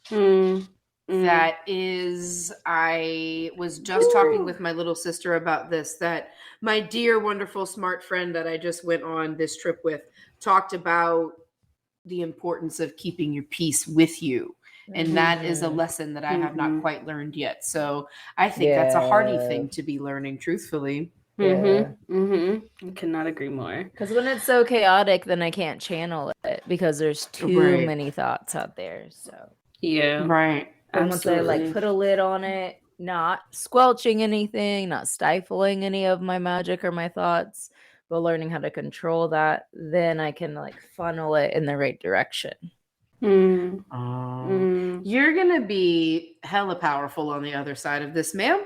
That is, I was just talking with my little sister about this, that my dear, wonderful, smart friend that I just went on this trip with talked about the importance of keeping your peace with you. And that is a lesson that I have not quite learned yet. So I think that's a hardy thing to be learning, truthfully. I cannot agree more. Because when it's so chaotic, then I can't channel it because there's too many thoughts out there. So right. And once I like put a lid on it, not squelching anything, not stifling any of my magic or my thoughts, but learning how to control that, then I can like funnel it in the right direction. You're gonna be hella powerful on the other side of this, ma'am.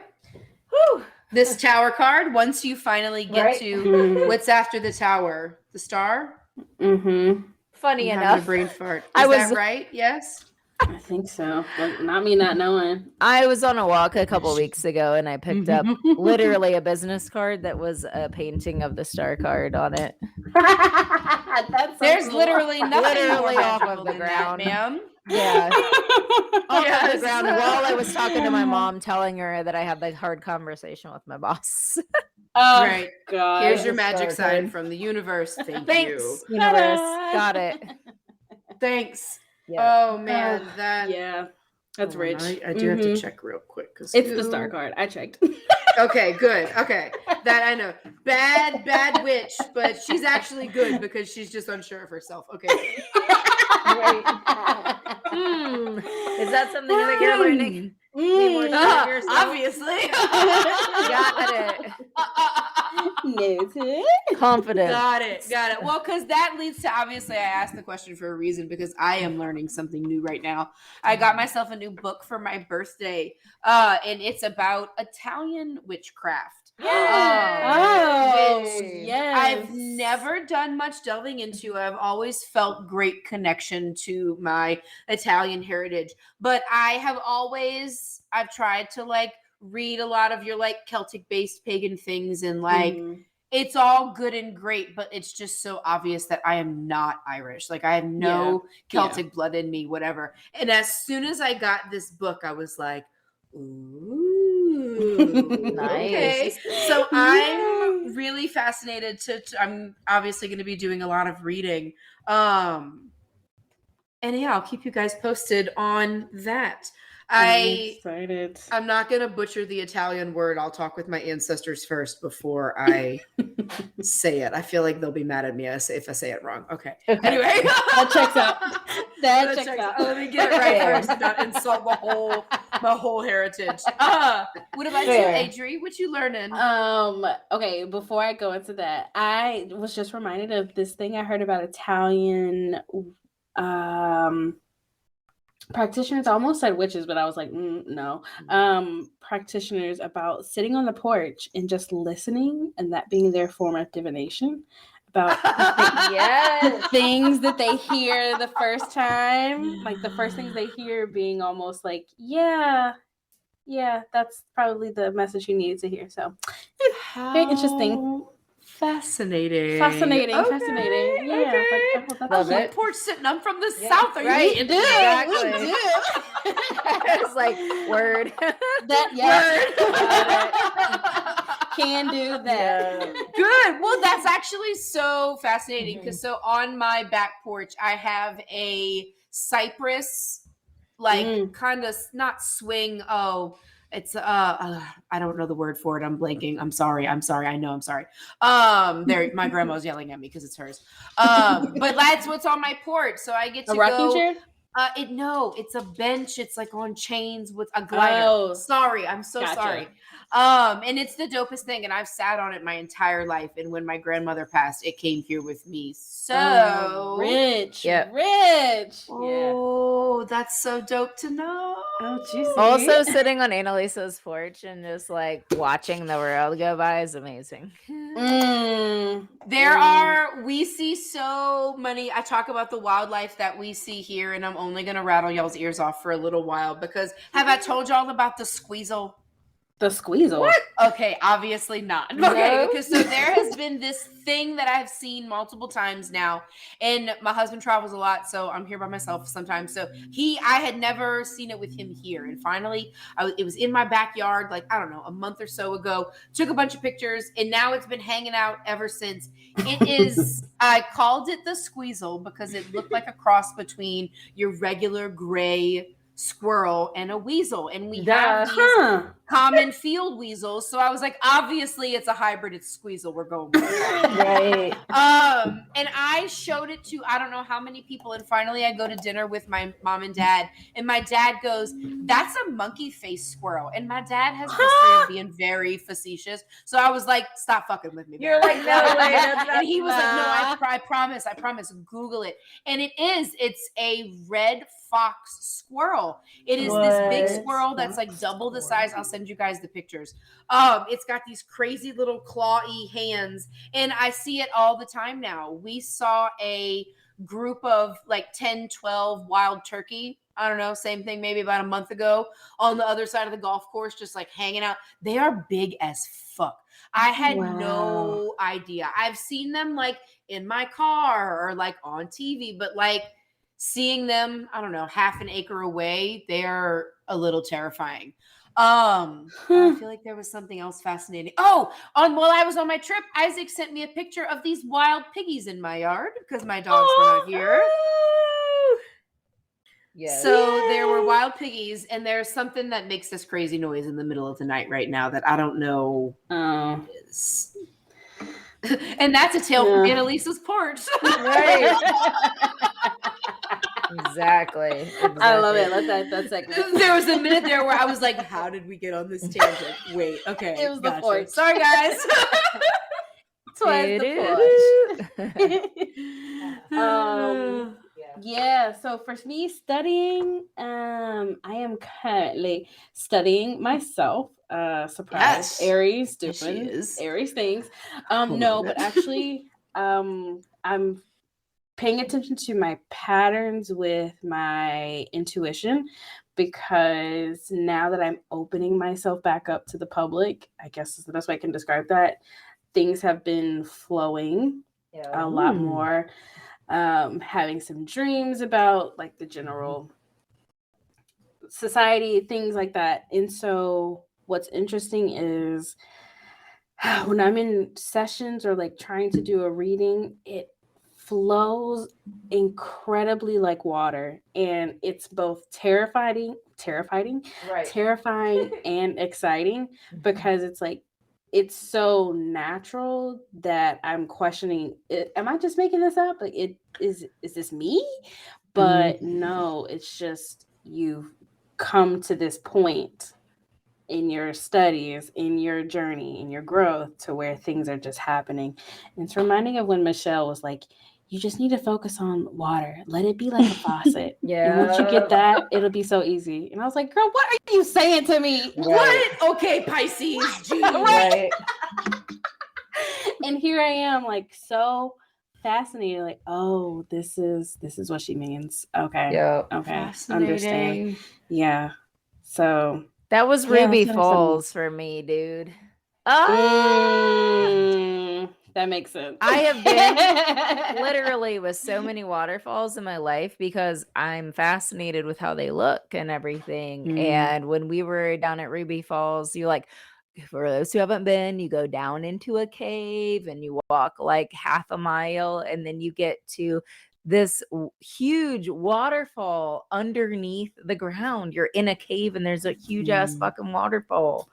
Whew. This tower card, once you finally get to what's after the tower, the star. Funny enough, a brain fart. Is that right? Yes. I think so, but not me not knowing. I was on a walk a couple weeks ago and I picked up literally a business card that was a painting of the star card on it. There's literally nothing off of the ground, ma'am. Yeah. Off the ground while I was talking to my mom, telling her that I had the hard conversation with my boss. Oh, right. God. Here's your magic sign from the universe. Thanks, universe. Got it. Thanks. Yeah. Oh man, that That's Hold on, rich. I do have to check real quick. It's the star card. I checked. Okay, good. Okay. That I know. Bad witch, but she's actually good because she's just unsure of herself. Okay. Right. Is that something that you're learning? Be more sure of yourself? Obviously. Got it. Noted. Confident. Got it. Well, because that leads to, obviously, I asked the question for a reason because I am learning something new right now. I got myself a new book for my birthday, and it's about Italian witchcraft. Yes. I've never done much delving into. I've always felt great connection to my Italian heritage, but I've tried to like read a lot of your like Celtic based pagan things and like it's all good and great, but it's just so obvious that I am not Irish. Like I have no Celtic blood in me, whatever. And as soon as I got this book, I was like, ooh, Nice. okay. So I'm really fascinated I'm obviously going to be doing a lot of reading. And yeah, I'll keep you guys posted on that. I'm excited. I'm not going to butcher the Italian word. I'll talk with my ancestors first before I say it. I feel like they'll be mad at me if I say it wrong. Okay. Anyway. That checks out. That checks out. Let me get it right first and not insult my whole heritage. What about you, Adri? What you learning? Okay, before I go into that, I was just reminded of this thing I heard about Italian practitioners. I almost said witches, but I was like, no. Practitioners about sitting on the porch and just listening, and that being their form of divination about the things that they hear the first time, like the first things they hear being almost like, yeah, that's probably the message you needed to hear. So very interesting. Fascinating. Yeah. Okay. Like, Love it. Porch sitting. I'm from the South. Are right. you? Exactly. It's like word. Can do that. Yeah. Good. Well, that's actually so fascinating because so on my back porch, I have a cypress, like kind of not swing. Oh, it's I don't know the word for it. I'm blanking. I'm sorry. I know. I'm sorry. There, my grandma's yelling at me because it's hers. But that's what's on my porch, so I get to a rocking chair. It's a bench. It's like on chains with a glider. Oh. Sorry, I'm so sorry. And it's the dopest thing, and I've sat on it my entire life. And when my grandmother passed, it came here with me. So rich. Oh, that's so dope to know. Oh, juicy. Also, sitting on Anna-Lisa's porch and just like watching the world go by is amazing. We see so many. I talk about the wildlife that we see here, and I'm only going to rattle y'all's ears off for a little while because have I told y'all about the squeezle? The squeezle? What? Okay, obviously not. Okay, because so there has been this thing that I've seen multiple times now, and my husband travels a lot, so I'm here by myself sometimes. So I had never seen it with him here, and finally, it was in my backyard, like I don't know, a month or so ago. Took a bunch of pictures, and now it's been hanging out ever since. It is. I called it the squeezle because it looked like a cross between your regular gray squirrel and a weasel, and we have these common field weasels, so I was like, obviously it's a hybrid, it's squeezle, we're going with it. Right. And I showed it to I don't know how many people, and finally I go to dinner with my mom and dad, and my dad goes, that's a monkey face squirrel, and my dad has a history of being very facetious, so I was like, stop fucking with me, You're like, no way. And he was like, no, I promise, Google it. And it's a red fox squirrel. It is this big squirrel that's like double the size. I'll send you guys the pictures. It's got these crazy little clawy hands, and I see it all the time now. We saw a group of like 10, 12 wild turkey. I don't know, same thing maybe about a month ago on the other side of the golf course, just like hanging out. They are big as fuck. I had no idea. I've seen them like in my car or like on TV, but like seeing them, I don't know, half an acre away, they are a little terrifying. I feel like there was something else fascinating. While I was on my trip, Isaac sent me a picture of these wild piggies in my yard because my dogs were not here. Yes. So there were wild piggies, and there's something that makes this crazy noise in the middle of the night right now that I don't know. Oh. Is. And that's a tale from Anna-Lisa's porch. Right. Exactly. I love it. That segment. There was a minute there where I was like, how did we get on this tangent? Wait, okay. It was the porch. Sorry, guys. Twas the porch. Yeah, so for me studying, I am currently studying myself. Surprise. Yes. Aries Yes, she doing is. Aries things. No, but actually I'm paying attention to my patterns with my intuition, because now that I'm opening myself back up to the public, I guess is the best way I can describe that, things have been flowing a lot more. Having some dreams about like the general society, things like that. And so what's interesting is when I'm in sessions or like trying to do a reading, it flows incredibly like water, and it's both terrifying and exciting, because it's like it's so natural that I'm questioning, am I just making this up? Like, is this me? But no, it's just you've come to this point in your studies, in your journey, in your growth, to where things are just happening. And it's reminding of when Michelle was like, you just need to focus on water. Let it be like a faucet. And once you get that, it'll be so easy. And I was like, girl, what are you saying to me? What? Okay, Pisces. Right. And here I am, like, so fascinated, like, oh, this is what she means. Okay. Yeah. Okay. Understand. Yeah. So that was Ruby Falls for me, dude. That makes sense. I have been literally with so many waterfalls in my life because I'm fascinated with how they look and everything. And when we were down at Ruby Falls, you like, for those who haven't been, you go down into a cave and you walk like half a mile, and then you get to this huge waterfall underneath the ground. You're in a cave and there's a huge ass fucking waterfall.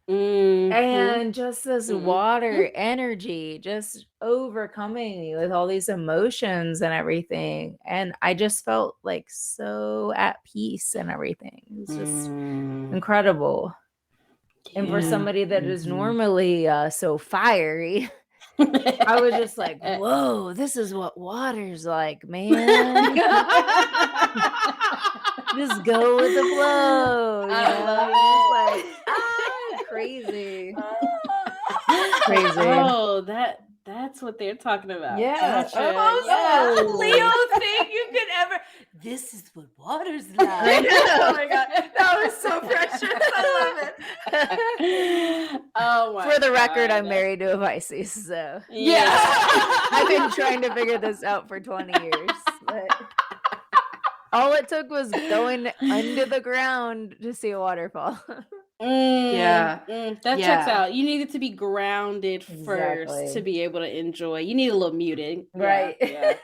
And just this water energy just overcoming me with all these emotions and everything. And I just felt like so at peace and everything. It was just incredible. And for somebody that is normally so fiery, I was just like, whoa, this is what water's like, man. Just go with the flow. You know? Just like, crazy. Crazy. Oh, that's what they're talking about. Yeah. Gotcha. Leo thing you could ever. This is what water's like. Oh my god, that was so precious. I love it. Oh my. For the record, I'm married to a Pisces, so yeah. I've been trying to figure this out for 20 years. But all it took was going under the ground to see a waterfall. That checks out. You needed to be grounded first to be able to enjoy. You need a little muted. Right. Yeah.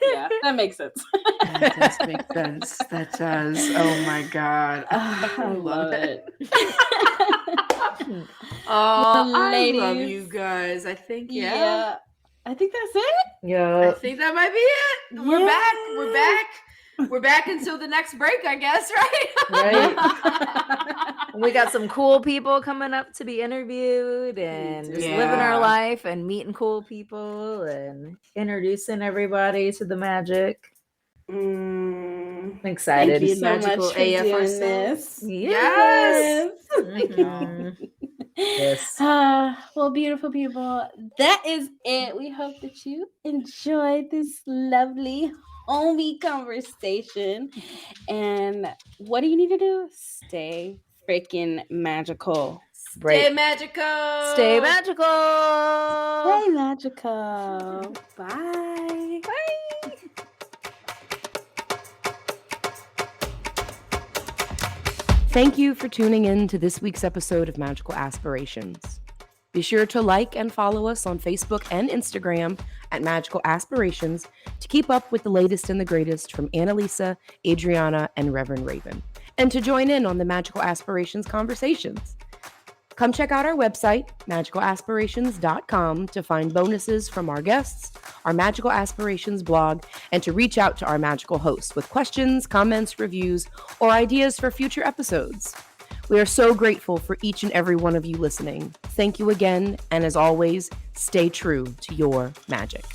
That makes sense. That does make sense. That does. Oh my god. I love it. Oh, ladies. I love you guys. I think I think that's it. Yeah. I think that might be it. We're back. We're back. We're back until the next break, I guess, right? Right. We got some cool people coming up to be interviewed and just living our life and meeting cool people and introducing everybody to the magic. I'm excited. Thank you so much for doing this. Yes. Thank you. Yes. Well, beautiful people, that is it. We hope that you enjoyed this lovely homey conversation. And what do you need to do? Stay freaking magical. Stay magical. Stay magical. Stay magical. Bye. Bye. Thank you for tuning in to this week's episode of Magical Aspirations. Be sure to like and follow us on Facebook and Instagram at Magical Aspirations to keep up with the latest and the greatest from Anna-Lisa, Adriana, and Reverend Raven, and to join in on the Magical Aspirations conversations. Come check out our website, magicalaspirations.com, to find bonuses from our guests, our Magical Aspirations blog, and to reach out to our magical hosts with questions, comments, reviews, or ideas for future episodes. We are so grateful for each and every one of you listening. Thank you again, and as always, stay true to your magic.